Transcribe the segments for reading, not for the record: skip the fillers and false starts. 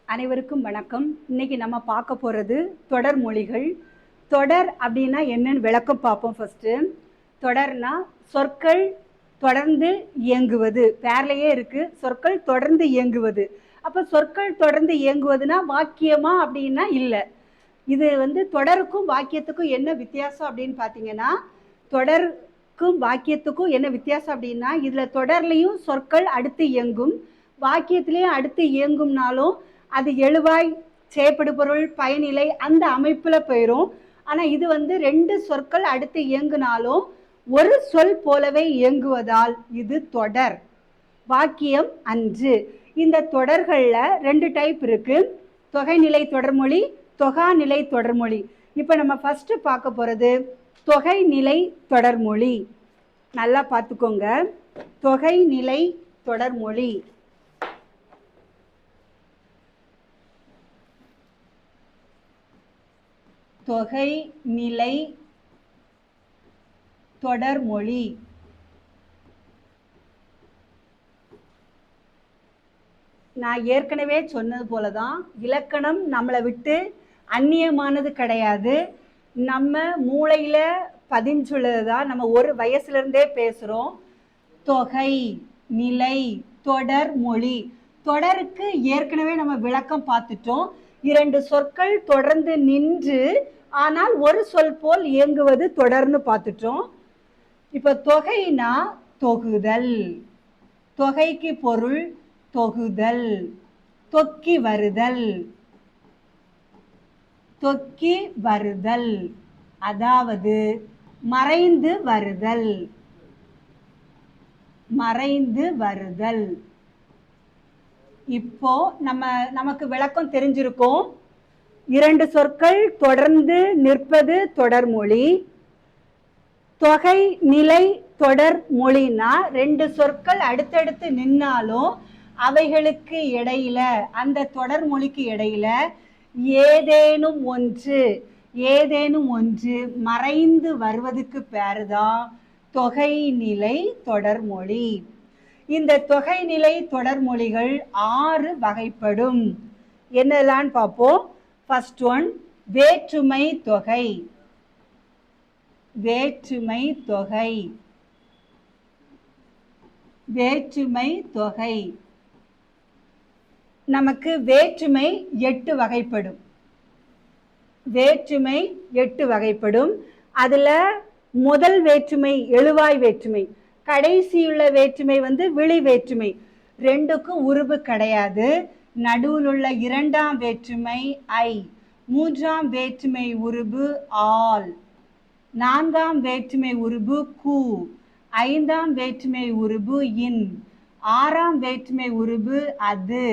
அனைவருக்கும் வணக்கம். இன்னைக்கு நம்ம பார்க்க போகிறது தொடர் மொழிகள். தொடர் அப்படின்னா என்னன்னு விளக்கம் பார்ப்போம். ஃபர்ஸ்ட், தொடர்னா சொற்கள் தொடர்ந்து இயங்குவது. பேர்லயே இருக்கு, சொற்கள் தொடர்ந்து இயங்குவது. அப்ப சொற்கள் தொடர்ந்து இயங்குவதுன்னா வாக்கியமா அப்படின்னா இல்லை. இது தொடருக்கும் வாக்கியத்துக்கும் என்ன வித்தியாசம் அப்படின்னு பார்த்தீங்கன்னா, தொடருக்கும் வாக்கியத்துக்கும் என்ன வித்தியாசம் அப்படின்னா, இதுல தொடர்லையும் சொற்கள் அடுத்து இயங்கும், வாக்கியத்திலையும் அடுத்து இயங்கும்னாலும் அது எழுவாய், செயற்படுபொருள், பயனிலை அந்த அமைப்புல போயிடும். ஆனா இது ரெண்டு சொற்கள் அடுத்து இயங்குனாலும் ஒரு சொல் போலவே இயங்குவதால் இது தொடர், வாக்கியம் அன்று. இந்த தொடர்கள்ல ரெண்டு டைப் இருக்கு, தொகைநிலை தொடர்மொழி, தொகாநிலை தொடர்மொழி. இப்ப நம்ம ஃபர்ஸ்ட் பார்க்க போறது தொகைநிலை தொடர்மொழி. நல்லா பார்த்துக்கோங்க, தொகைநிலை தொடர்மொழி. தொகைநிலை தொடர்மொழி நான் ஏற்கனவே சொன்னது போலதான், இலக்கணம் நம்மளை விட்டு அந்நியமானது கிடையாது. நம்ம மூளையில பதிஞ்சுள்ளதுதான். நம்ம ஒரு வயசுல இருந்தே பேசுறோம். தொகை நிலை தொடர்மொழி. தொடருக்கு ஏற்கனவே நம்ம விளக்கம் பார்த்துட்டோம். இரண்டு சொற்கள் தொடர்ந்து நின்று ஆனால் ஒரு சொல் போல் இயங்குவது தொடர்னு பார்த்துட்டோம். இப்ப தொகைனா தொகுதல், தொகைக்கு பொருள் தொகுதல், தொக்கி வருதல். தொக்கி வருதல் அதாவது மறைந்து வருதல், மறைந்து வருதல். இப்போ நமக்கு விளக்கம் தெரிஞ்சிருக்கும். இரண்டு சொற்கள் தொடர்ந்து நிற்பது தொடர்மொழி. தொகை நிலை தொடர்மொழினா ரெண்டு சொற்கள் அடுத்தடுத்து நின்னாலும் அவைகளுக்கு இடையில, அந்த தொடர்மொழிக்கு இடையில ஏதேனும் ஒன்று மறைந்து வருவதுக்கு பேருதான் தொகைநிலை தொடர்மொழி. இந்த தொகைநிலை தொடர்மொழிகள் 6 வகைப்படும். என்னெல்லாம் பார்ப்போம். ஃபர்ஸ்ட் ஒன், வேற்றுமை தொகை. வேற்றுமை தொகை, வேற்றுமை தொகை. நமக்கு வேற்றுமை 8 வகைப்படும். வேற்றுமை 8 வகைப்படும். அதுல முதல் வேற்றுமை எழுவாய் வேற்றுமை, கடைசியுள்ள வேற்றுமை விழி வேற்றுமை. ரெண்டுக்கும் உருபு கிடையாது. நடுவில் உள்ள இரண்டாம் வேற்றுமை ஐ, மூன்றாம் வேற்றுமை உருபு ஆல், நான்காம் வேற்றுமை உருபு கூ, ஐந்தாம் வேற்றுமை உருபு இன், ஆறாம் வேற்றுமை உருபு அது,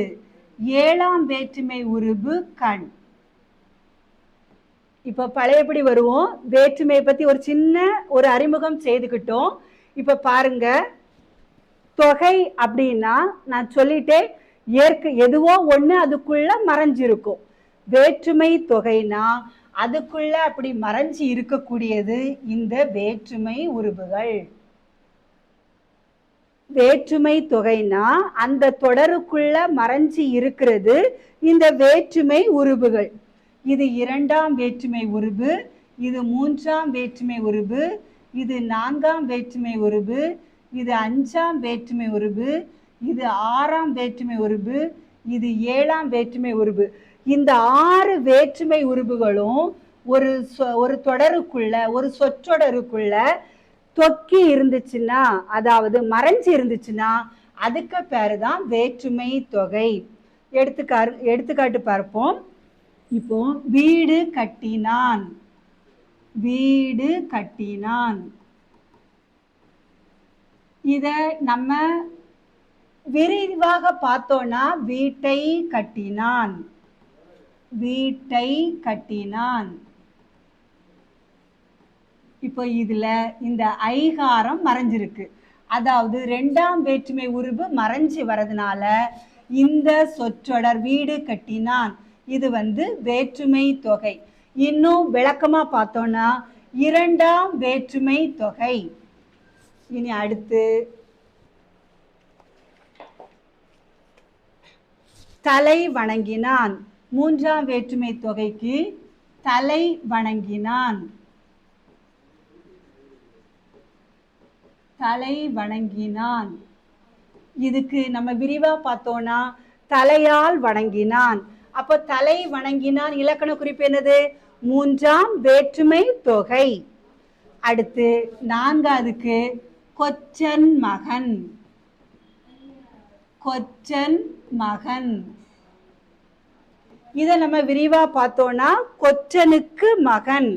ஏழாம் வேற்றுமை உருபு கண். இப்ப பழையபடி வருவோம். வேற்றுமையை பத்தி ஒரு சின்ன அறிமுகம் செய்துக்கிட்டோம். இப்ப பாருங்க, தொகை அப்படின்னா நான் சொல்லிட்டேன், எதுவோ ஒண்ணு அதுக்குள்ள மறைஞ்சிருக்கும். வேற்றுமை தொகைனா அதுக்குள்ள அப்படி மறைஞ்சி இருக்கக்கூடியது இந்த வேற்றுமை உருபுகள். வேற்றுமை தொகைனா அந்த தொடருக்குள்ள மறைஞ்சி இருக்கிறது இந்த வேற்றுமை உருபுகள். இது இரண்டாம் வேற்றுமை உருபு, இது மூன்றாம் வேற்றுமை உருபு, இது நான்காம் வேற்றுமை உருபு, இது அஞ்சாம் வேற்றுமை உருபு, இது ஆறாம் வேற்றுமை உருபு, இது ஏழாம் வேற்றுமை உருபு. இந்த 6 வேற்றுமை உருபுகளும் ஒரு தொடருக்குள்ள, ஒரு சொற்றொடருக்குள்ள தொக்கி இருந்துச்சுன்னா, அதாவது மறைஞ்சு இருந்துச்சுன்னா அதுக்கு பேருதான் வேற்றுமை தொகை. எடுத்துக்காட்டு பார்ப்போம். இப்போ வீடு கட்டினான், வீடு கட்டினான். இத நம்ம விரிவாக பார்த்தோம்னா வீட்டை கட்டினான், வீட்டை கட்டினான். இப்போ இதுல இந்த ஐகாரம் மறைஞ்சிருக்கு, அதாவது இரண்டாம் வேற்றுமை உருபு மறைஞ்சு வரதுனால இந்த சொற்றொடர் வீடு கட்டினான் இது வேற்றுமை தொகை. இன்னும் விளக்கமா பார்த்தோம்னா இரண்டாம் வேற்றுமை தொகை. இனி அடுத்து தலை வணங்கினான். மூன்றாம் வேற்றுமை தொகைக்கு தலை வணங்கினான். தலை வணங்கினான். இதுக்கு நம்ம விரிவா பார்த்தோம்னா தலையால் வணங்கினான். அப்போ தலை வணங்கினான் இலக்கண குறிப்பு என்னது? மூன்றாம் வேற்றுமை தொகை. அடுத்து நான்காவதுக்கு கொச்சன் மகன். கொச்சன் மகன். இதை நம்ம விரிவா பார்த்தோம்னா கொச்சனுக்கு மகன்.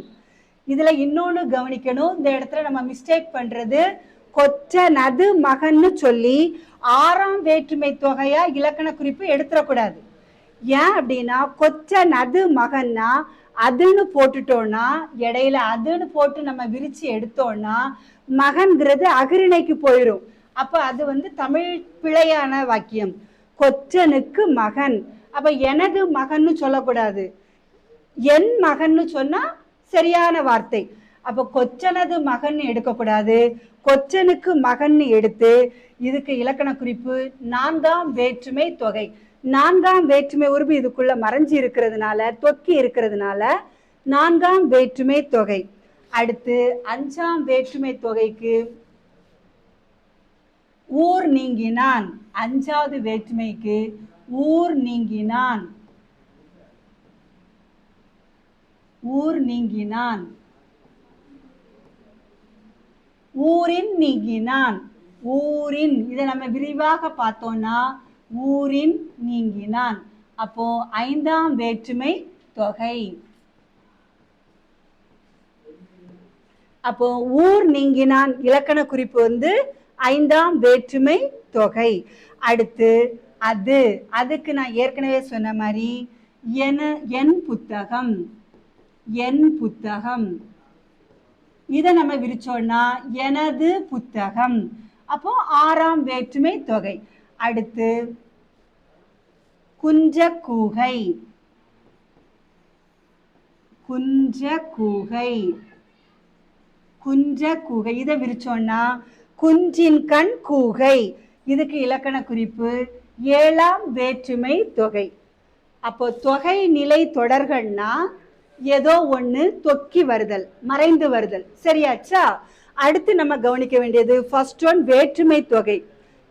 இதுல இன்னொன்னு கவனிக்கணும், இந்த இடத்துல நம்ம மிஸ்டேக் பண்றது கொச்சனது மகன்னு சொல்லி ஆறாம் வேற்றுமை தொகையா இலக்கண குறிப்பு எடுத்துடக்கூடாது. ஏன் அப்படின்னா கொச்சனது மகன்னா அதுன்னு போட்டுட்டோம்னா இடையில அதுன்னு போட்டு நம்ம விரிச்சு எடுத்தோம்னா மகன்கிறது அகிரிணைக்கு போயிடும். அப்ப அது தமிழ் பிழையான வாக்கியம். கொச்சனுக்கு மகன். அப்ப எனது மகன்னு சொல்லக்கூடாது, என் மகன்னு சொன்னா சரியான வார்த்தை. அப்ப கொச்சனது மகன் எடுக்கக்கூடாது, கொச்சனுக்கு மகன் எடுத்து இதுக்கு இலக்கண குறிப்பு நான்காம் வேற்றுமை தொகை. நான்காம் வேற்றுமை உருவு இதுக்குள்ள மறைஞ்சி இருக்கிறதுனால, தொக்கி இருக்கிறதுனால நான்காம் வேற்றுமை தொகை. அடுத்து அஞ்சாம் வேற்றுமை தொகைக்கு ஊர் நீங்கினான். அஞ்சாவது வேற்றுமைக்கு ஊர் நீங்கினான். ஊர் நீங்கினான். ஊரின் நீங்கினான். ஊரின் இதை நம்ம விரிவாக பார்த்தோம்னா ஊரின் நீங்கினான். அப்போ ஐந்தாம் வேற்றுமை தொகை. அப்போ ஊர் நீங்கினான் இலக்கண குறிப்பு ஐந்தாம் வேற்றுமை தொகை. அடுத்து அது. அதுக்கு நான் ஏற்கனவே சொன்ன மாதிரி என் புத்தகம். என் புத்தகம். இதை நம்ம விரிச்சோம்னா எனது புத்தகம். அப்போ ஆறாம் வேற்றுமை தொகை. அடுத்து குஞ்ச கூகை. குஞ்ச கூகை. குஞ்ச கூகை. இதை விரிச்சோம்னா குஞ்சின் கண் கூகை. இதுக்கு இலக்கண குறிப்பு ஏழாம் வேற்றுமை தொகை. அப்போ தொகை நிலை தொடர்கள்னா ஏதோ ஒன்று தொக்கி வருதல், மறைந்து வருதல். சரியாச்சா? அடுத்து நம்ம கவனிக்க வேண்டியது ஃபர்ஸ்ட் ஒன் வேற்றுமை தொகை.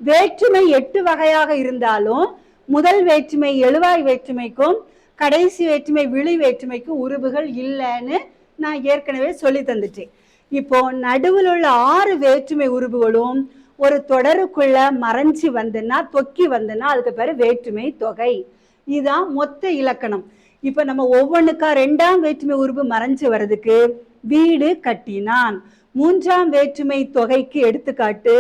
வேற்றுமை 8 வகையாக இருந்தாலும் முதல் வேற்றுமை எழுவாய் வேற்றுமைக்கும் கடைசி வேற்றுமை விழி வேற்றுமைக்கும் உருவுகள் இல்லைன்னு நான் ஏற்கனவே சொல்லி தந்துட்டேன். இப்போ நடுவில் உள்ள 6 வேற்றுமை உருவுகளும் ஒரு தொடருக்குள்ள மறைஞ்சி வந்துன்னா, தொக்கி வந்துன்னா அதுக்கு பேரு வேற்றுமை தொகை. இதுதான் மொத்த இலக்கணம். இப்ப நம்ம ஒவ்வொன்றுக்கா 2ஆம் வேற்றுமை உருவு மறைஞ்சு வர்றதுக்கு வீடு கட்டினான். 3ஆம் வேற்றுமை தொகைக்கு எடுத்துக்காட்டு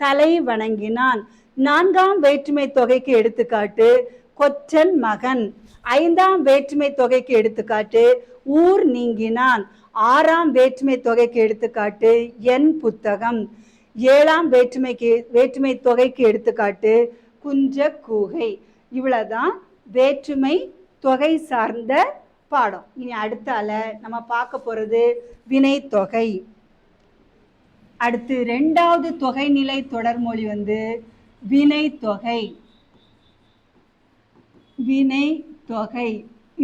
தலை வணங்கினான். 4ஆம் வேற்றுமை தொகைக்கு எடுத்துக்காட்டு கொச்சன் மகன். 5ஆம் வேற்றுமை தொகைக்கு எடுத்துக்காட்டு ஊர் நீங்கினான். 6ஆம் வேற்றுமை தொகைக்கு எடுத்துக்காட்டு என் புத்தகம். 7ஆம் வேற்றுமை தொகைக்கு எடுத்துக்காட்டு குஞ்ச கூகை. இவ்வளவுதான் வேற்றுமை தொகை சார்ந்த பாடம். இனி அடுத்தால நம்ம பார்க்க போறது வினை தொகை. அடுத்து 2வது தொகைநிலை தொடர்மொழி வினை தொகை. வினை தொகை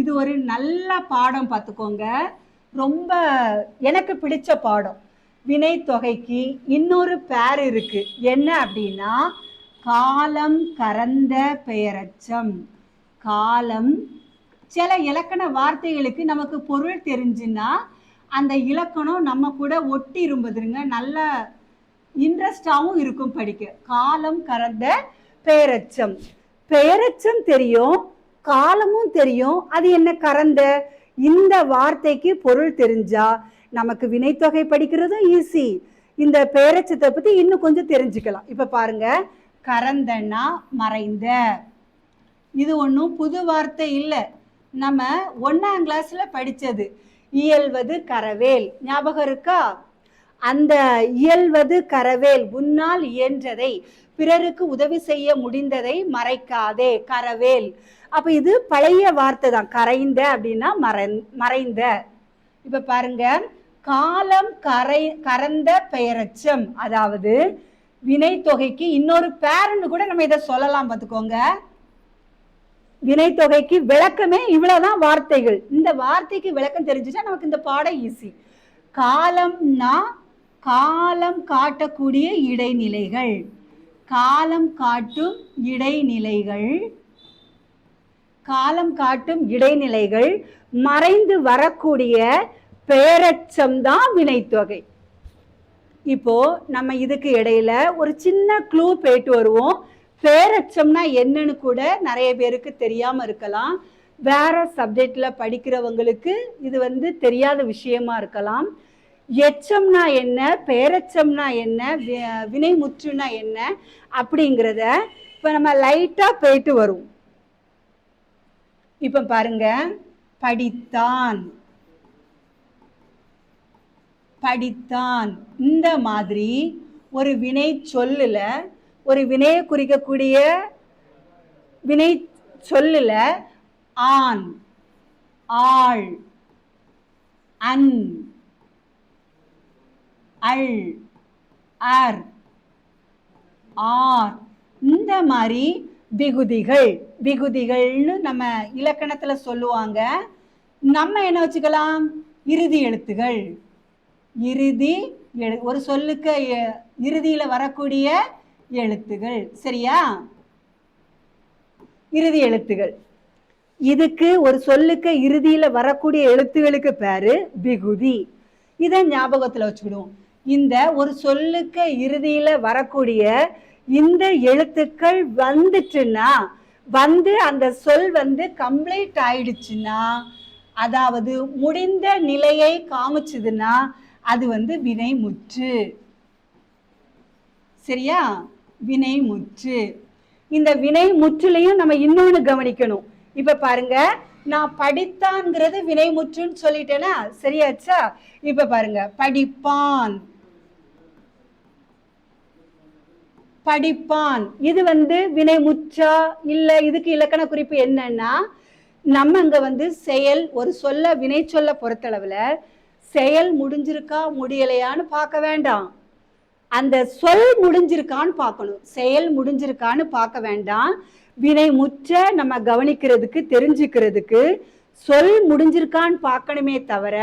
இது ஒரு நல்ல பாடம், பார்த்துக்கோங்க. ரொம்ப எனக்கு பிடிச்ச பாடம். வினை தொகைக்கு இன்னொரு பேர் இருக்கு. என்ன அப்படின்னா காலம் கறந்த பெயரச்சம். காலம். சில இலக்கண வார்த்தைகளுக்கு நமக்கு பொருள் தெரிஞ்சுன்னா அந்த இலக்கணம் நம்ம கூட ஒட்டி இரும்பதுங்க, நல்ல இன்ட்ரெஸ்டாகவும் இருக்கும் படிக்க. காலம் கறந்த பெயரச்சம். பெயரச்சம் தெரியும், காலமும் தெரியும். அது என்ன கறந்த? இந்த வார்த்தைக்கு பொருள் தெரிஞ்சா நமக்கு வினைத்தொகை படிக்கிறதும் ஈஸி. இந்த பெயரச்சத்தை பத்தி இன்னும் கொஞ்சம் தெரிஞ்சுக்கலாம். இப்ப பாருங்க, கறந்தன்னா மறைந்த. இது ஒன்றும் புது வார்த்தை இல்லை, நம்ம 1ஆம் கிளாஸ்ல படிச்சது. இயல்வது கரவேல் ஞாபகம் இருக்கா? அந்த இயல்வது கரவேல், உன்னால் இயன்றதை பிறருக்கு உதவி செய்ய முடிந்ததை மறைக்காதே, கரவேல். அப்ப இது பழைய வார்த்தை தான். கரைந்த அப்படின்னா மறைந்த. இப்ப பாருங்க, காலம் கறந்த பெயரச்சம், அதாவது வினை தொகைக்கு இன்னொரு பேருன்னு கூட நம்ம இதை சொல்லலாம். பார்த்துக்கோங்க, வினைத்தொகைக்கு விளக்கமே இவ்வளவுதான் வார்த்தைகள். இந்த வார்த்தைக்கு விளக்கம் தெரிஞ்சுட்டா நமக்கு இந்த பாடம் ஈஸி. காலம்னா காலம் காட்டக்கூடிய இடைநிலைகள், காலம் காட்டும் இடைநிலைகள், காலம் காட்டும் இடைநிலைகள், மறைந்து வரக்கூடிய பெயரெச்சம் தான் வினைத்தொகை. இப்போ நம்ம இதுக்கு இடையில ஒரு சின்ன க்ளூ போயிட்டு வருவோம். பெயரெச்சம்னா என்னன்னு கூட நிறைய பேருக்கு தெரியாம இருக்கலாம். வேற சப்ஜெக்ட்ல படிக்கிறவங்களுக்கு இது தெரியாத விஷயமா இருக்கலாம். எச்சம்னா என்ன, பெயரெச்சம்னா என்ன, வினைமுற்றுனா என்ன அப்படிங்கிறத இப்ப நம்ம லைட்டா போயிட்டு வருவோம். இப்ப பாருங்க, படித்தான், படித்தான். இந்த மாதிரி ஒரு வினை சொல்லுல, ஒரு வினையை குறிக்கக்கூடிய வினை சொல்லுல ஆண், ஆள், அன், அள், அர், ஆர், இந்த மாதிரி விகுதிகள், விகுதிகள்னு நம்ம இலக்கணத்துல சொல்லுவாங்க. நம்ம என்ன வச்சுக்கலாம், இறுதி எழுத்துகள். இறுதி ஒரு சொல்லுக்கு இறுதியில வரக்கூடிய எழுத்துகள். சரியா? இறுதி எழுத்துகள். இதுக்கு ஒரு சொல்லுக்கு இறுதியில வரக்கூடிய எழுத்துகளுக்கு பேரு விகுதி. இதை ஞாபகத்துல வச்சுக்கிடுவோம். இந்த ஒரு சொல்லுக்கு இறுதியில வரக்கூடிய இந்த எழுத்துக்கள் வந்துச்சுன்னா, அந்த சொல் கம்ப்ளீட் ஆயிடுச்சுன்னா, அதாவது முடிந்த நிலையை காமிச்சுதுன்னா அது வினைமுற்று. சரியா? வினைமுற்று. இந்த வினைமுற்றுலையும் நம்ம இன்னொன்னு கவனிக்கணும். இப்ப பாருங்க, நான் படித்தான்ங்கிறது வினைமுற்றுன்னு சொல்லிட்டேனா, சரியாச்சா? இப்ப பாருங்க, படிப்பான், படிப்பான். இது வினைமுற்றா இல்ல? இதுக்கு இலக்கண குறிப்பு என்னன்னா, நம்ம இங்க செயல் ஒரு சொல்ல வினை சொல்ல பொறுத்தளவுல செயல் முடிஞ்சிருக்கா முடியலையான்னு பார்க்க வேண்டாம், அந்த சொல் முடிஞ்சிருக்கான்னு பார்க்கணும். செயல் முடிஞ்சிருக்கான்னு பார்க்க வேண்டாம். வினைமுற்ற நம்ம கவனிக்கிறதுக்கு தெரிஞ்சுக்கிறதுக்கு சொல் முடிஞ்சிருக்கான்னு பார்க்கணுமே தவிர,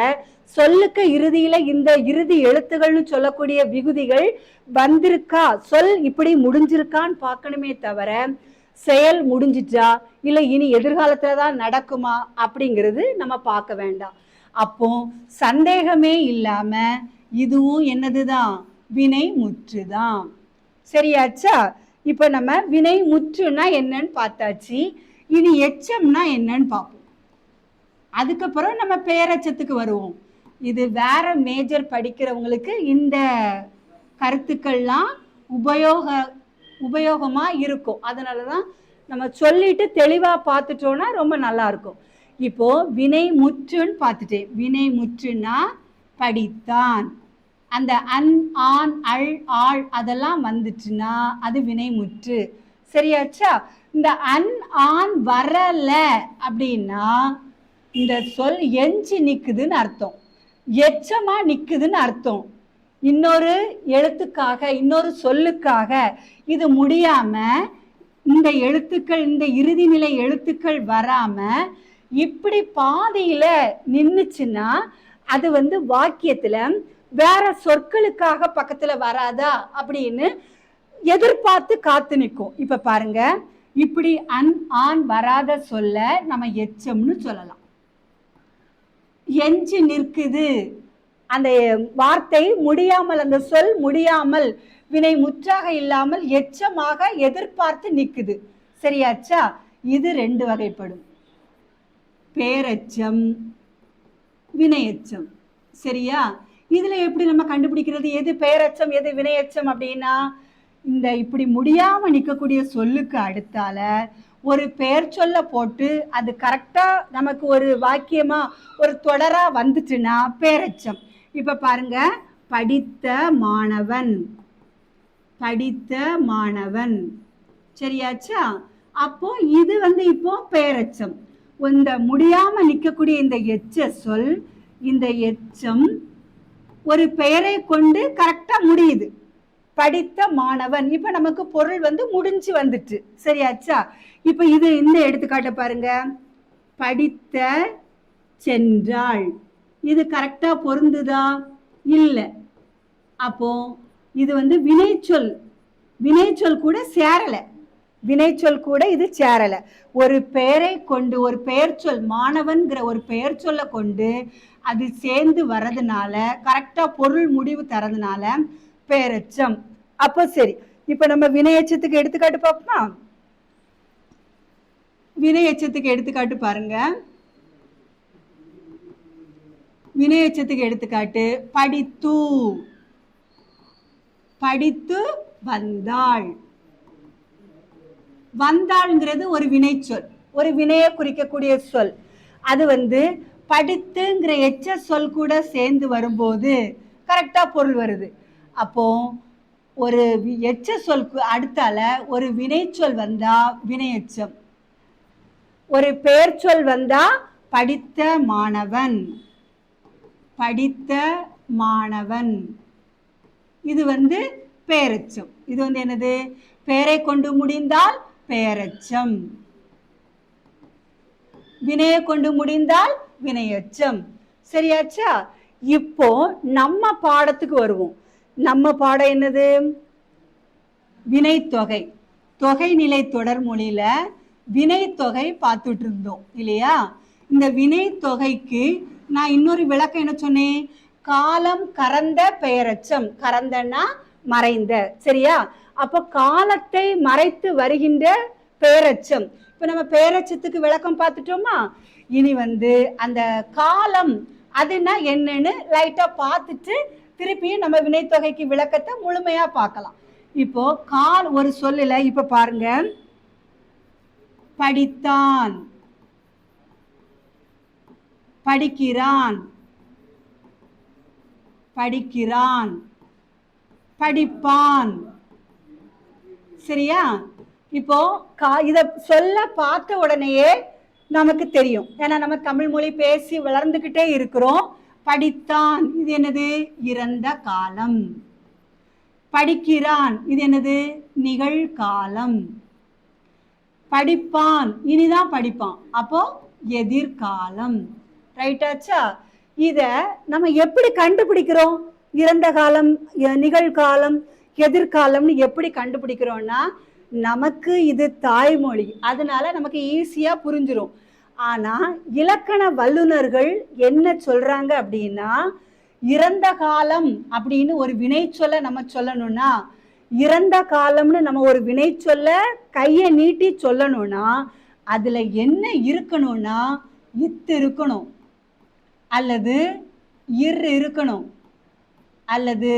சொல்லுக்கு இறுதியில இந்த இறுதி எழுத்துகள்னு சொல்லக்கூடிய விகுதிகள் வந்திருக்கா, சொல் இப்படி முடிஞ்சிருக்கான்னு பார்க்கணுமே தவிர, செயல் முடிஞ்சிட்டா இல்ல இனி எதிர்காலத்துலதான் நடக்குமா அப்படிங்கிறது நம்ம பார்க்க வேண்டாம். அப்போ சந்தேகமே இல்லாம இதுவும் என்னதுதான், வினை முற்றுதான். சரியாச்சா? இப்ப நம்ம வினை முற்றுனா என்னன்னு பார்த்தாச்சு. இனி எச்சம்னா என்னன்னு பார்ப்போம். அதுக்கப்புறம் நம்ம பெயரெச்சத்துக்கு வருவோம். இது வேற மேஜர் படிக்கிறவங்களுக்கு இந்த கருத்துக்கள்லாம் உபயோகமா இருக்கும். அதனாலதான் நம்ம சொல்லிட்டு தெளிவா பார்த்துட்டோம்னா ரொம்ப நல்லா இருக்கும். இப்போ வினை முற்றுன்னு பார்த்துட்டேன். வினை முற்றுனா படித்தான், அந்த அன், ஆன், அள், ஆள் அதெல்லாம் வந்துச்சுன்னா அது வினைமுற்று. சரியாச்சா? இந்த அன், ஆன் வரல அப்படின்னா இந்த சொல் எஞ்சி நிக்குதுன்னு அர்த்தம், எச்சமா நிக்குதுன்னு அர்த்தம். இன்னொரு எழுத்துக்காக, இன்னொரு சொல்லுக்காக இது முடியாம, இந்த எழுத்துக்கள், இந்த இறுதி நிலை எழுத்துக்கள் வராம இப்படி பாதியில நின்னுச்சுன்னா அது வாக்கியத்துல வேற சொற்களுக்காக பக்கத்துல வராதா அப்படின்னு எதிர்பார்த்து காத்து நிற்கும். இப்ப பாருங்க, இப்படி அன், ஆன் வராத சொல்ல நம்ம எச்சம்னு சொல்லலாம். எஞ்சி நிற்குது, அந்த வார்த்தை முடியாமல், அந்த சொல் முடியாமல் வினை முற்றாக இல்லாமல் எச்சமாக எதிர்பார்த்து நிற்குது. சரியாச்சா? இது ரெண்டு வகைப்படும், பேரெச்சம், வினையச்சம். சரியா? இதுல எப்படி நம்ம கண்டுபிடிக்கிறது எது பெயரெச்சம் எது வினையச்சம் அப்படின்னா, இந்த இப்படி முடியாம நிற்கக்கூடிய சொல்லுக்கு அடுத்தால ஒரு பெயர் சொல்ல போட்டு அது கரெக்டா நமக்கு ஒரு வாக்கியமா ஒரு தொடரா வந்துச்சுன்னா பெயரெச்சம். இப்ப பாருங்க, படித்த மாணவன், படித்த மாணவன். சரியாச்சா? அப்போ இது இப்போ பெயரெச்சம். இந்த முடியாம நிற்கக்கூடிய இந்த எச்ச சொல், இந்த எச்சம் ஒரு பெயரை கொண்டு கரெக்டா முடியுது. படித்த மாணவன். இப்ப நமக்கு பொருள் வந்து முடிஞ்சு வந்துட்டு, சரியாச்சா? இப்ப இது இந்த எடுத்துக்காட்ட பாருங்க. படித்த சென்றாள். இது கரெக்டா பொருந்துதா? இல்ல. அப்போ இது வந்து வினைச்சொல். வினைச்சொல் கூட சேரல. வினைச்சொல் கூட இது சேரல. ஒரு பெயரை கொண்டு, ஒரு பெயர் சொல், மாணவன்கிற ஒரு பெயர் சொல்ல கொண்டு அது சேர்ந்து வர்றதுனால, கரெக்டா பொருள் முடிவு தரதுனால பெயரெச்சம். அப்போ சரி, இப்ப நம்ம வினையெச்சத்துக்கு எடுத்துக்காட்டு பார்ப்போமா? வினையெச்சத்துக்கு எடுத்துக்காட்டு பாருங்க. வினையெச்சத்துக்கு எடுத்துக்காட்டு படித்து. படித்து வந்தாள். வந்தாள்ங்கிறது ஒரு வினைச்சொல், ஒரு வினையை குறிக்கக்கூடிய சொல். அது வந்து படித்துங்கிற எச்ச சொல் கூட சேர்ந்து வரும்போது கரெக்டா பொருள் வருது. அப்போ ஒரு எச்ச சொல்க்கு அடுத்தால ஒரு வினைச்சொல் வந்தா வினையெச்சம், ஒரு பெயர் சொல் வந்தா படித்த மாணவன். படித்த மாணவன் இது வந்து பெயரெச்சம். இது வந்து என்னது? பெயரை கொண்டு முடிந்தால் பெயரெச்சம், வினையை கொண்டு முடிந்தால் வினையெச்சம். சரியாச்சா? இப்போ நம்ம பாடத்துக்கு வருவோம். நம்ம பாடம் என்னது? வினைத்தொகை. தொகைநிலை தொடர்மொழியில வினைத்தொகை பார்த்துட்டு இருந்தோம் இல்லையா? இந்த வினைத்தொகைக்கு நான் இன்னொரு விளக்கம் என்ன சொன்னேன்? காலம் கறந்த பெயரெச்சம். கறந்தன்னா மறைந்த, சரியா? அப்ப காலத்தை மறைத்து வருகின்ற பெயரெச்சம். இப்ப நம்ம பெயரெச்சத்துக்கு விளக்கம் பார்த்துட்டோமா? இனி வந்து அந்த காலம் அதுனா என்னன்னு லைட்டா பார்த்துட்டு திருப்பியும் நம்ம வினைத்தொகைக்கு விளக்கத்தை முழுமையா பார்க்கலாம். இப்போ ஒரு சொல்லுல இப்ப பாருங்க, படித்தான், படிக்கிறான், படிக்கிறான், படிப்பான். சரியா? இப்போ இத சொல்ல பார்த்த உடனேயே நமக்கு தெரியும், ஏன்னா நம்ம தமிழ் மொழி பேசி வளர்ந்துகிட்டே இருக்கிறோம். படித்தான் இது என்னது? இறந்த காலம். படிக்கிறான் இது என்னது? நிகழ்காலம். படிப்பான் இனிதான் படிப்பான், அப்போ எதிர்காலம். ரைட்டாச்சா? இத நம்ம எப்படி கண்டுபிடிக்கிறோம்? இறந்த காலம், நிகழ்காலம், எதிர்காலம்னு எப்படி கண்டுபிடிக்கிறோம்னா, நமக்கு இது தாய்மொழி, அதனால நமக்கு ஈஸியா புரிஞ்சிடும். ஆனா இலக்கண வல்லுநர்கள் என்ன சொல்றாங்க அப்படின்னா, இறந்த காலம் அப்படின்னு ஒரு வினை சொல்ல நம்ம சொல்லணும்னா, இறந்த காலம்னு நம்ம ஒரு வினை சொல்ல கையை நீட்டி சொல்லணும்னா அதுல என்ன இருக்கணும்னா, இத்து இருக்கணும், அல்லது இர் இருக்கணும், அல்லது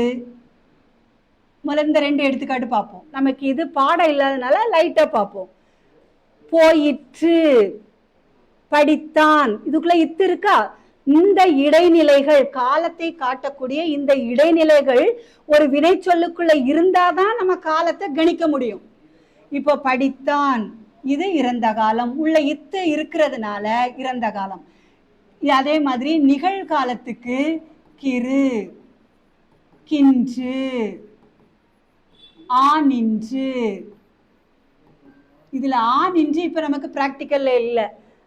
இந்த ரெண்டு எடுத்துக்காட்டு பார்ப்போம். நமக்கு இது பாடம் இல்லாதனால லைட்டா பார்ப்போம். போயிற்று, படித்தான், இதுக்குள்ள இத்து இருக்கா? இந்த இடைநிலைகள், காலத்தை காட்டக்கூடிய இந்த இடைநிலைகள் ஒரு வினை சொல்லுக்குள்ள இருந்தாதான் நம்ம காலத்தை கணிக்க முடியும். இப்போ படித்தான் இது இறந்த காலம், உள்ள இத்து இருக்கிறதுனால இறந்த காலம். அதே மாதிரி நிகழ்காலத்துக்கு கிரு, கின்று, ஆனின்று. இதுல ஆனின்று இப்ப நமக்கு பிராக்டிக்கல்ல இல்லை,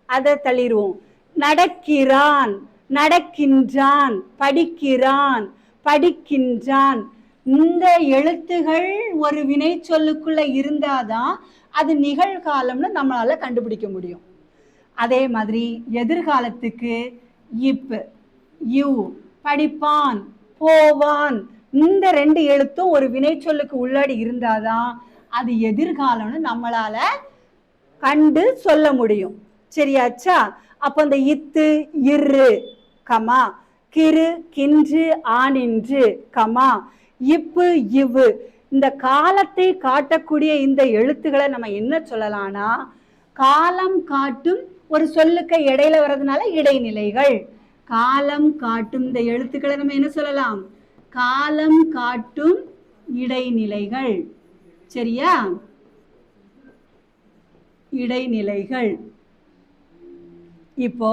அதை தள்ளிடுவோம். நடக்கிறான், நடக்கின்றான், படிக்கிறான், படிக்கின்றான். இந்த எழுத்துகள் ஒரு வினை சொல்லுக்குள்ள இருந்தாதான் அது நிகழ்காலம்னு நம்மளால கண்டுபிடிக்க முடியும். அதே மாதிரி எதிர்காலத்துக்கு இப், யூ, படிப்பான், போவான், இந்த ரெண்டு எழுத்தும் ஒரு வினை சொல்லுக்கு உள்ளாடி இருந்தாதான் அது எதிர்காலம்னு நம்மளால கண்டு சொல்ல முடியும். சரியாச்சா? அப்போ இந்த இத்து, இரு, கமா, கிரு, கின்று, ஆனின்று, கமா, இப்பு, இவ்வு, இந்த காலத்தை காட்டக்கூடிய இந்த எழுத்துக்களை நம்ம என்ன சொல்லலாம்னா, காலம் காட்டும் ஒரு சொல்லுக்கு இடையில வர்றதுனால இடைநிலைகள். காலம் காட்டும் இந்த எழுத்துக்களை நம்ம என்ன சொல்லலாம்? காலம் காட்டும் இடைநிலைகள். சரியா? இடைநிலைகள். இப்போ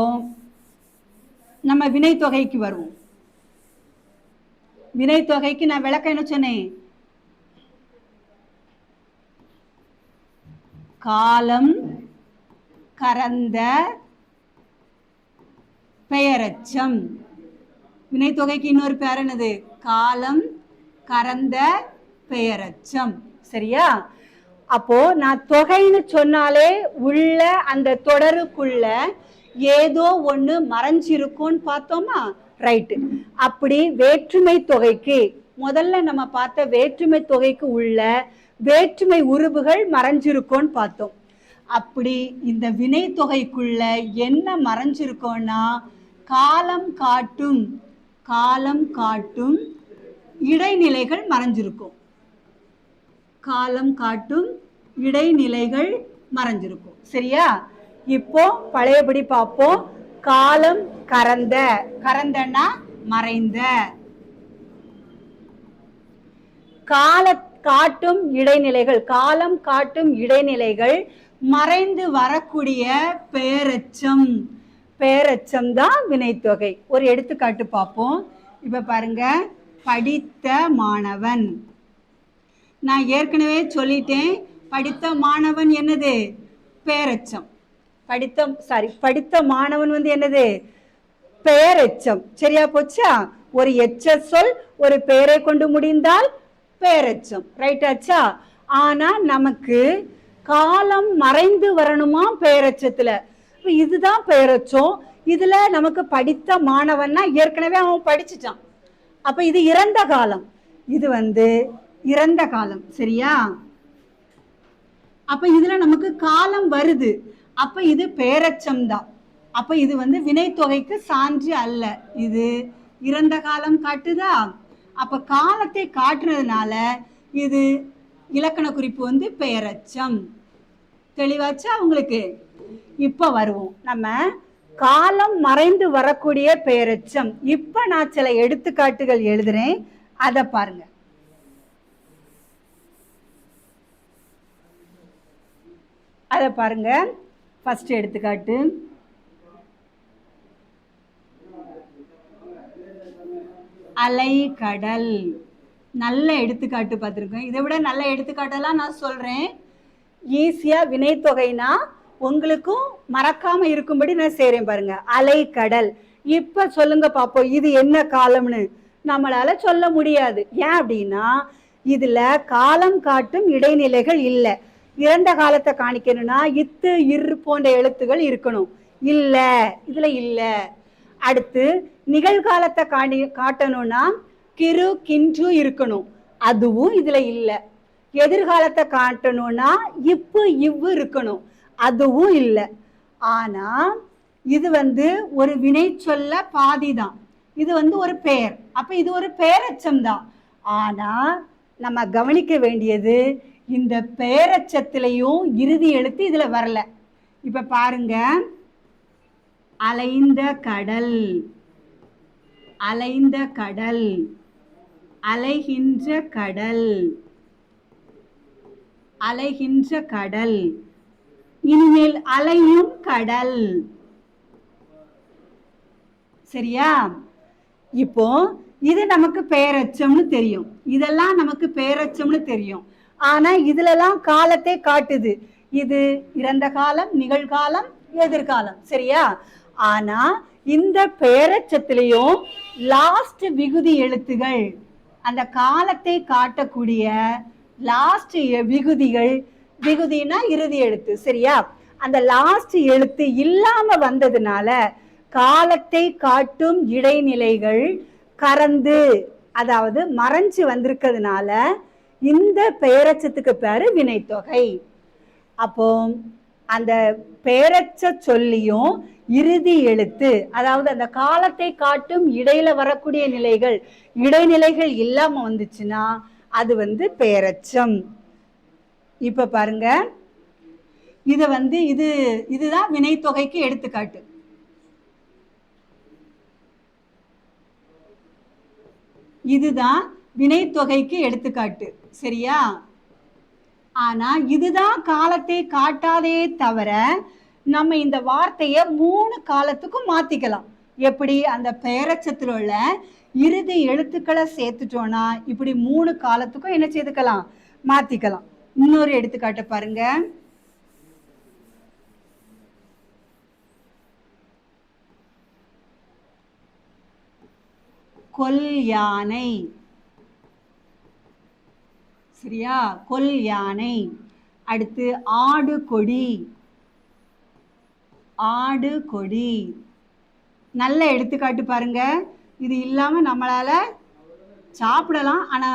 நம்ம வினைத்தொகைக்கு வருவோம். வினைத்தொகைக்கு நான் விளக்கம் என்ன சொன்னேன்? காலம் கரந்த பெயரெச்சம். வினைத்தொகைக்கு இன்னொரு பேர் என்னது? காலம் கரந்த பெயரெச்சம். சரியா? அப்போ நான் தொகைன்னு சொன்னாலே உள்ள அந்த தொடருக்குள்ள ஏதோ ஒண்ணு மறைஞ்சிருக்கும்னு பார்த்தோமா? ரைட்டு. அப்படி வேற்றுமை தொகைக்கு முதல்ல நம்ம பார்த்த வேற்றுமை தொகைக்கு உள்ள வேற்றுமை உருபுகள் மறைஞ்சிருக்கும்னு பார்த்தோம். அப்படி இந்த வினை தொகைக்குள்ள என்ன மறைஞ்சிருக்கோம்னா காலம் காட்டும் இடைநிலைகள் மறைஞ்சிருக்கும். காலம் காட்டும் இடைநிலைகள் மறைஞ்சிருக்கும். சரியா? இப்போ பழையபடி பார்ப்போம். காலம் கரந்தனா மறைந்த, காட்டும் இடைநிலைகள், காலம் காட்டும் இடைநிலைகள் மறைந்து வரக்கூடிய பெயரெச்சம் தான் வினைத்தொகை. ஒரு எடுத்துக்காட்டு பார்ப்போம். இப்ப பாருங்க, படித்த மாணவன். நான் ஏற்கனவே சொல்லிட்டேன், படித்த மாணவன் என்னது? பெயரெச்சம். படித்த மாணவன் என்னது? பெயரெச்சம். சரியா போச்சா? ஒரு எச்ச சொல் ஒரு பெயரை கொண்டு முடிந்தால் பெயரெச்சம். ரைட்டாச்சா? ஆனா நமக்கு காலம் மறைந்து வரணுமா பெயரெச்சத்துல? இதுதான் பெயரெச்சம். இதுல நமக்கு படித்த மாணவன்னா ஏற்கனவே அவன் படிச்சுட்டான். அப்ப இது இறந்த காலம். இது இறந்த காலம். சரியா? அப்ப இதுல நமக்கு காலம் வருது. அப்ப இது பெயரெச்சம் தான். அப்ப இது வினைத்தொகைக்கு சான்று அல்ல. இது இறந்த காலம் காட்டுதா? அப்ப காலத்தை காட்டுறதுனால இது இலக்கண குறிப்பு பெயரெச்சம். தெளிவாச்சா உங்களுக்கு? இப்ப வருவோம். நம்ம காலம் மறைந்து வரக்கூடிய பெயரெச்சம். இப்ப நான் சில எடுத்துக்காட்டுகள் எழுதுறேன், அத பாருங்க. ஃபர்ஸ்ட் எடுத்துக்காட்டு. அலைக்கடல். நல்ல எடுத்துக்காட்டு பார்த்துருக்கோம். இதை விட நல்ல எடுத்துக்காட்டெல்லாம் நான் சொல்றேன். ஈஸியா வினைத்தொகைனா உங்களுக்கும் மறக்காம இருக்கும்படி நான் செய்றேன் பாருங்க. அலைக்கடல். இப்ப சொல்லுங்க பாப்போம், இது என்ன காலம்னு நம்மளால சொல்ல முடியாது. ஏன் அப்படின்னா இதுல காலம் காட்டும் இடைநிலைகள் இல்லை. இறந்த காலத்தை காணிக்கணும்னா இத்து இரு போன்ற எழுத்துகள் இருக்கணும். இல்ல, இதுல இல்ல. அடுத்து நிகழ்காலத்தை காட்டணும்னா கிரு கின்று இருக்கணும். அதுவும் இதுல இல்ல. எதிர்காலத்தை காட்டணும்னா இப்பு இவ்வு இருக்கணும். அதுவும் இல்ல. ஆனா இது ஒரு வினை சொல்ல பாதிதான். இது ஒரு பெயர். அப்ப இது ஒரு பெயரெச்சம் தான். ஆனா நம்ம கவனிக்க வேண்டியது, இந்த பெயரெச்சத்திலையும் இறுதி எழுத்து இதுல வரல. இப்ப பாருங்க, அலைந்த கடல், அலைந்த கடல், அலைகின்ற கடல், அலைகின்ற கடல். இனிமேல் அலையும் கடல். சரியா? இப்போ இது நமக்கு பெயரெச்சம்னு தெரியும். இதெல்லாம் நமக்கு பெயரெச்சம்னு தெரியும். ஆனா இதுலலாம் காலத்தை காட்டுது. இது இறந்த காலம், நிகழ்காலம், எதிர்காலம். சரியா? ஆனா இந்த பெயரெச்சத்திலையும் லாஸ்ட் விகுதி எழுத்துகள், அந்த காலத்தை காட்டக்கூடிய லாஸ்ட் விகுதிகள், விகுதினா இறுதி எழுத்து. சரியா? அந்த லாஸ்ட் எழுத்து இல்லாம வந்ததுனால காலத்தை காட்டும் இடைநிலைகள் கறந்து, அதாவது மறைஞ்சு வந்திருக்கிறதுனால இந்த பெயரெச்சத்துக்கு பேரு வினைத்தொகை. அப்போ அந்த பெயரெச்ச சொல்லியும் இறுதி எழுத்து, அதாவது அந்த காலத்தை காட்டும் இடையில வரக்கூடிய நிலைகள், இடைநிலைகள் இல்லாம வந்துச்சுன்னா அது பெயரெச்சம். இப்ப பாருங்க, இதுதான் வினைத்தொகைக்கு எடுத்துக்காட்டு. இதுதான் வினைத்தொகைக்கு எடுத்துக்காட்டு. சரியா? ஆனா இதுதான் காலத்தை காட்டாதே தவிர நம்ம இந்த வார்த்தையை 3 காலத்துக்கும் மாத்திக்கலாம். எப்படி? அந்த பெயரெச்சத்தில் உள்ள இறுதி எழுத்துக்களை சேர்த்துட்டோம்னா இப்படி 3 காலத்துக்கும் என்ன செய்துக்கலாம்? மாத்திக்கலாம். இன்னொரு எடுத்துக்காட்டு பாருங்க. கொல் யானை. சரியா? கொல் யானை. அடுத்து ஆடு கொடி. ஆடு கொடி. நல்ல எடுத்துக்காட்டு பாருங்க. இது இல்லாம நம்மளால சாப்பிடலாம், ஆனா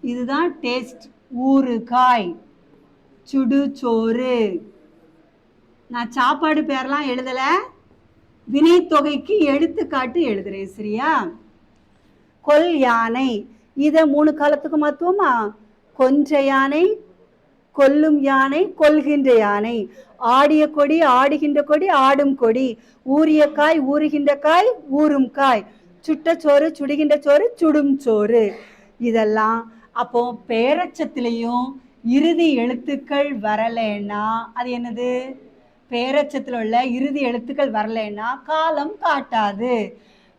இதுதான் டேஸ்ட். ஊறுகாய், சுடுசோறு. நான் சாப்பாடு பேர்லாம் எழுதல, வினைத்தொகைக்கு எடுத்துக்காட்டு எழுதுறேன். சரியா? கொல் யானை இதை 3 காலத்துக்கு மாத்துவோமா? கொஞ்ச யானை, கொல்லும் யானை, கொல்கின்ற யானை. ஆடிய கொடி, ஆடுகின்ற கொடி, ஆடும் கொடி. ஊறிய காய், ஊறுகின்ற காய், ஊறும் காய். சுட்ட சோறு, சுடுகின்ற சோறு, சுடும் சோறு. இதெல்லாம் அப்போ பேரச்சத்திலையும் இறுதி எழுத்துக்கள் வரலைன்னா அது என்னது? பேரச்சத்தில் உள்ள இறுதி எழுத்துக்கள் வரலைன்னா காலம் காட்டாது.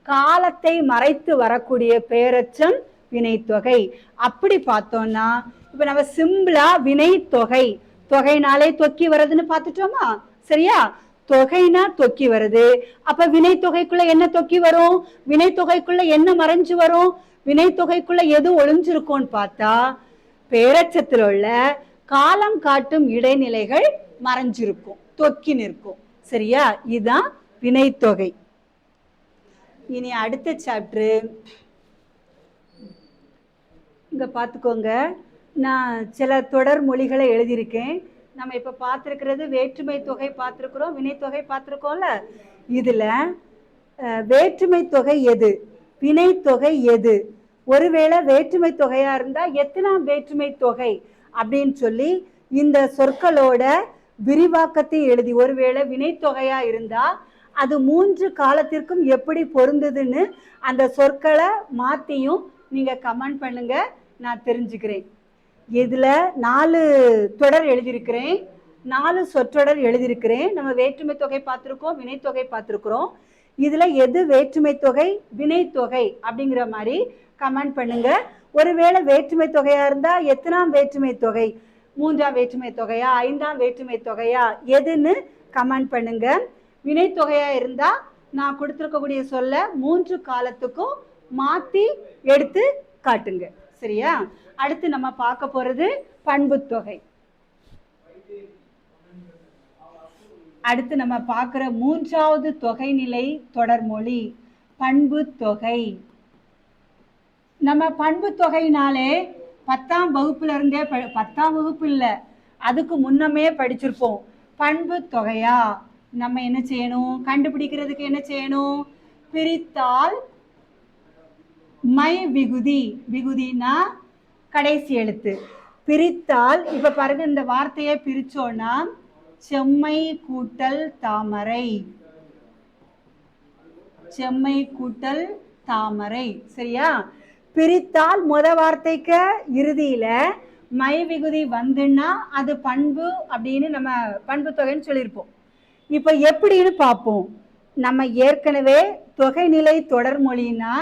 காலத்தை மறைத்து வரக்கூடிய பேரச்சம் வினைத்தொகை. அப்படி பார்த்தோம்னா இப்ப நம்ம சிம்பிளா வினைத்தொகை, தொகைனாலே தொக்கி வருதுன்னு பார்த்துட்டோமா? சரியா? தொகைனா தொக்கி வருது. அப்ப வினைத்தொகைக்குள்ள என்ன தொக்கி வரும்? வினைத்தொகைக்குள்ள என்ன மறைஞ்சு வரும்? வினைத்தொகைக்குள்ள எது ஒளிஞ்சிருக்கும்னு பார்த்தா பேரச்சத்தில் உள்ள காலம் காட்டும் இடைநிலைகள் மறைஞ்சிருக்கும், தொக்கி நிற்கும். சரியா? இதுதான் வினைத்தொகை. இனி அடுத்த சாப்டர் இங்க பார்த்துக்கோங்க. நான் சில தொடர் மொழிகளை எழுதியிருக்கேன். நம்ம இப்போ பார்த்துருக்கிறது வேற்றுமை தொகை பார்த்துருக்குறோம், வினைத்தொகை பார்த்துருக்கோம்ல. இதில் வேற்றுமை தொகை எது, வினைத்தொகை எது, ஒருவேளை வேற்றுமை தொகையாக இருந்தால் எத்தனாம் வேற்றுமை தொகை அப்படின்னு சொல்லி இந்த சொற்களோட விரிவாக்கத்தை எழுதி, ஒருவேளை வினைத்தொகையாக இருந்தால் அது 3 காலத்திற்கும் எப்படி பொருந்ததுன்னு அந்த சொற்களை மாற்றியும் நீங்கள் கமெண்ட் பண்ணுங்க, நான் தெரிஞ்சுக்கிறேன். இதில் 4 தொடர் எழுதியிருக்கிறேன், 4 சொற்றொடர் எழுதியிருக்கிறேன். நம்ம வேற்றுமை தொகை பார்த்துருக்கோம், வினைத்தொகை பார்த்துருக்குறோம். இதில் எது வேற்றுமை தொகை, வினைத்தொகை அப்படிங்கிற மாதிரி கமெண்ட் பண்ணுங்க. ஒருவேளை வேற்றுமை தொகையாக இருந்தால் எத்தனாம் வேற்றுமை தொகை, 3ஆம் வேற்றுமை தொகையா, 5ஆம் வேற்றுமை தொகையா, எதுன்னு கமெண்ட் பண்ணுங்க. வினைத்தொகையாக இருந்தால் நான் கொடுத்துருக்கக்கூடிய சொல்ல 3 காலத்துக்கும் மாற்றி எடுத்து காட்டுங்க. சரியா? அடுத்து நம்ம பார்க்க போகிறது பண்புத்தொகை. அடுத்து நம்ம பார்க்குற 3வது தொகைநிலை தொடர்மொழி பண்புத்தொகை. நம்ம பண்புத்தொகைனாலே 10ஆம் வகுப்புல இருந்தே 10ஆம் வகுப்பு இல்லை, அதுக்கு முன்னமே படிச்சிருப்போம். பண்புத்தொகையா நம்ம என்ன செய்யணும்? கண்டுபிடிக்கிறதுக்கு என்ன செய்யணும்? பிரித்தால் மை விகுதி. விகுதினா கடைசி எழுத்து. பிரித்தால் இப்ப பாருங்க, இந்த வார்த்தையை பிரிச்சோன்னா செம்மை கூட்டல் தாமரை, செம்மை கூட்டல் தாமரை. சரியா? பிரித்தால் முத வார்த்தைக்கு இறுதியில மை விகுதி வந்துன்னா அது பண்பு அப்படின்னு நம்ம பண்பு தொகைன்னு சொல்லியிருப்போம். இப்ப எப்படின்னு பார்ப்போம். நம்ம ஏற்கனவே தொகைநிலை தொடர்மொழின்னா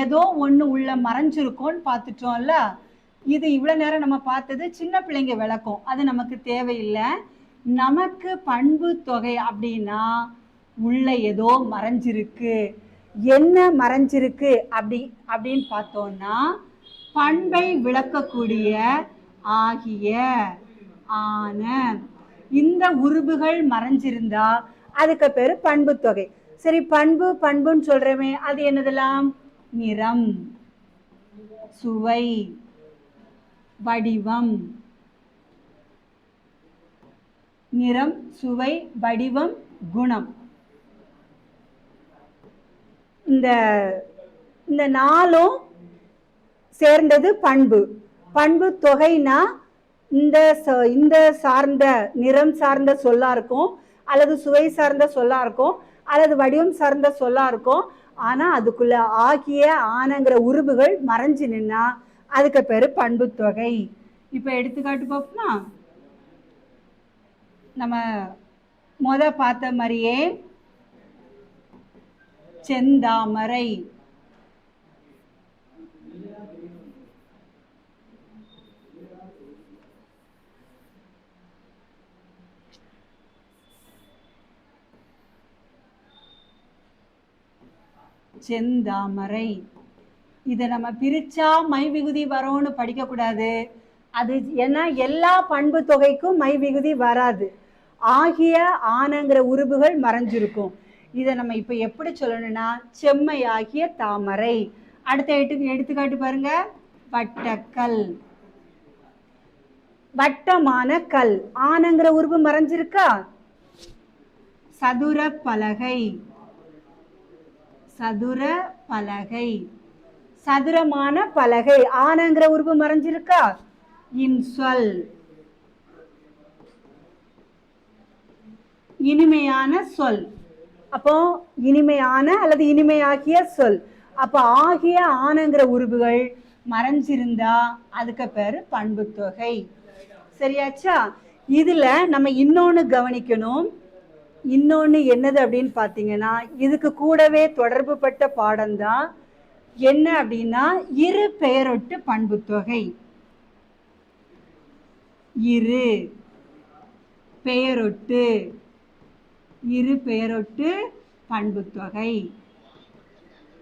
ஏதோ ஒன்று உள்ள மறைஞ்சிருக்கோன்னு பார்த்துட்டோம்ல. இது இவ்வளோ நேரம் நம்ம பார்த்தது சின்ன பிள்ளைங்க விளக்கம், அது நமக்கு தேவையில்லை. நமக்கு பண்பு தொகை அப்படின்னா உள்ள ஏதோ மறைஞ்சிருக்கு. என்ன மறைஞ்சிருக்கு அப்படின்னு பார்த்தோம்னா பண்பை விளக்கக்கூடிய ஆகிய, ஆன, இந்த உருபுகள் மறைஞ்சிருந்தா அதுக்கு பேரு பண்பு தொகை. சரி, பண்பு பண்புன்னு சொல்றமே, அது என்னதெல்லாம்? நிறம், சுவை, வடிவம். நிறம், சுவை, வடிவம், குணம். இந்த 4ம் சேர்ந்தது பண்பு. பண்பு தொகைனா இந்த சார்ந்த நிறம் சார்ந்த சொல்லா இருக்கும், அல்லது சுவை சார்ந்த சொல்லா இருக்கும், அல்லது வடிவம் சார்ந்த சொல்லா இருக்கும். ஆனா அதுக்குள்ள ஆகிய, ஆனங்கிற உருபுகள் மறைஞ்சு நின்னா அதுக்கு பேரு பண்பு தொகை. இப்ப எடுத்துக்காட்டு பார்ப்போமா? நம்ம பார்த்த மாதிரியே செந்தாமரை, செந்தாமரை. இதை நம்ம பிரிச்சா மை விகுதி வரும்னு படிக்கக்கூடாது. அது ஏன்னா எல்லா பண்பு தொகைக்கும் மை விகுதி வராது. ஆகிய ஆனங்கிற உருபுகள் மறைஞ்சிருக்கும். இதை நம்ம இப்போ எப்படி சொல்லணும்னா செம்மை ஆகிய தாமரை. அடுத்த எடுத்துக்காட்டு பாருங்க. வட்டக்கல். வட்டமான கல். ஆனங்கிற உருபு மறைஞ்சிருக்கா? சதுர பலகை. சதுர பலகை. சதுரமான பலகை. ஆனங்கிற உருபு மறைஞ்சிருக்கா? இன்சொல். இனிமையான சொல். அப்போ இனிமையான அல்லது இனிமையாகிய சொல். அப்போ ஆகிய ஆனங்கிற உருபுகள் மறைஞ்சிருந்தா அதுக்கு பேரு பண்பு தொகை. சரியாச்சா? இதுல நம்ம இன்னொன்னு கவனிக்கணும். இன்னொன்னு என்னது அப்படின்னு பார்த்தீங்கன்னா இதுக்கு கூடவே தொடர்பு பட்ட பாடம் தான். என்ன அப்படின்னா இரு பெயரொட்டு பண்பு தொகை. இரு பெயரொட்டு. இரு பெயரொட்டு பண்பு தொகை.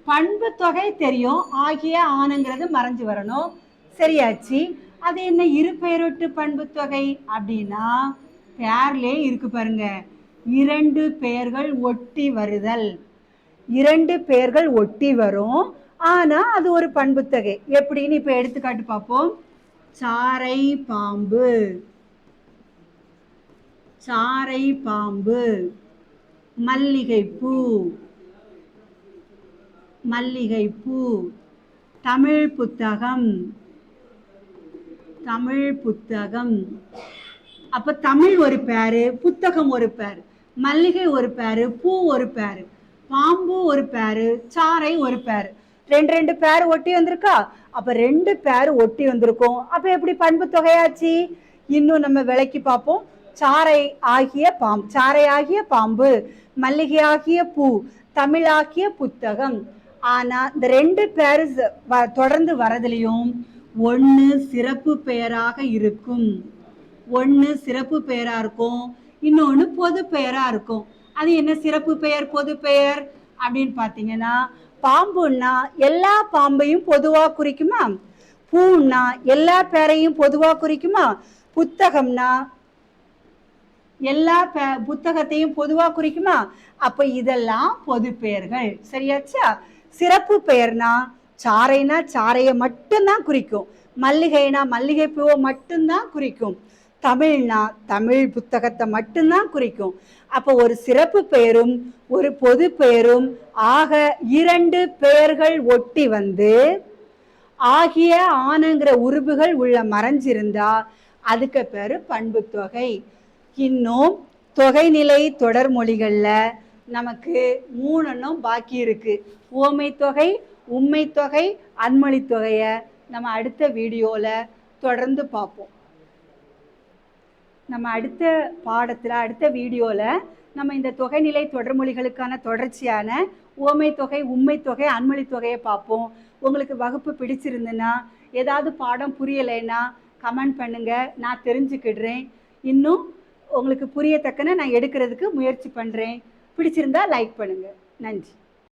பண்பு தொகை தெரியும், ஆகிய ஆனங்கிறது மறைஞ்சு வரணும். சரியாச்சு. அது என்ன இரு பெயரொட்டு பண்பு தொகை அப்படின்னா பேர்லே இருக்கு பாருங்க. இரண்டு பெயர்கள் ஒட்டி வருதல். இரண்டு பெயர்கள் ஒட்டி வரும், ஆனா அது ஒரு பண்பு தொகை. எப்படின்னு இப்ப எடுத்துக்காட்டு பார்ப்போம். சாரை பாம்பு. சாரை பாம்பு. மல்லிகைப்பூ. மல்லிகைப்பூ. தமிழ் புத்தகம். தமிழ் புத்தகம். அப்ப தமிழ் ஒரு பேரு, புத்தகம் ஒரு பேரு, மல்லிகை ஒரு பேரு, பூ ஒரு பேரு, பாம்பு ஒரு பேரு, சாரை ஒரு பேரு. ரெண்டு பேரு ஒட்டி வந்திருக்கா? அப்ப ரெண்டு பேரு ஒட்டி வந்திருக்கும். அப்ப எப்படி பண்பு தொகையாச்சு? இன்னும் நம்ம விளக்கி பார்ப்போம். சாரை ஆகிய பாம்பு. சாரை ஆகிய பாம்பு. மல்லிகை ஆகிய பூ. தமிழ் ஆகிய புத்தகம். ஆனா இந்த ரெண்டு பேரு தொடர்ந்து வரதுலயும் ஒன்னு சிறப்பு பெயராக இருக்கும். ஒன்னு சிறப்பு பெயரா இருக்கும், இன்னொன்னு பொது பெயரா இருக்கும். அது என்ன சிறப்பு பெயர் பொது பெயர் அப்படின்னு பாத்தீங்கன்னா பாம்புன்னா எல்லா பாம்பையும் பொதுவா குறிக்குமா? பூன்னா எல்லா பேரையும் பொதுவா குறிக்குமா? புத்தகம்னா எல்லா புத்தகத்தையும் பொதுவா குறிக்குமா? அப்ப இதெல்லாம் பொது பெயர்கள். சரியாச்சா? சிறப்பு பெயர்னா சாரைனா சாரைய மட்டும்தான் குறிக்கும். மல்லிகைனா மல்லிகை பூவை மட்டும்தான் குறிக்கும். தமிழ்னா தமிழ் புத்தகத்தை மட்டும்தான் குறிக்கும். அப்போ ஒரு சிறப்பு பெயரும் ஒரு பொது பெயரும் ஆக இரண்டு பெயர்கள் ஒட்டி வந்து ஆகிய ஆனங்கிற உருபுகள் உள்ள மறைஞ்சிருந்தா அதுக்கு பேரு பண்பு தொகை. இன்னும் தொகைநிலை தொடர்மொழிகள்ல நமக்கு 3 பாக்கி இருக்கு. உவமை தொகை, உம்மை தொகை, அன்மொழி தொகைய நம்ம அடுத்த வீடியோல தொடர்ந்து பார்ப்போம். நம்ம அடுத்த பாடத்துல அடுத்த வீடியோல நம்ம இந்த தொகைநிலை தொடர்மொழிகளுக்கான தொடர்ச்சியான உவமை தொகை, உம்மை தொகை, அன்மொழி தொகையை பார்ப்போம். உங்களுக்கு வகுப்பு பிடிச்சிருந்துன்னா ஏதாவது பாடம் புரியலைன்னா கமெண்ட் பண்ணுங்க, நான் தெரிஞ்சுக்கிடுறேன். இன்னும் உங்களுக்கு புரியத்தக்கன நான் எடுக்கிறதுக்கு முயற்சி பண்ணுறேன். பிடிச்சிருந்தா லைக் பண்ணுங்க. நன்றி.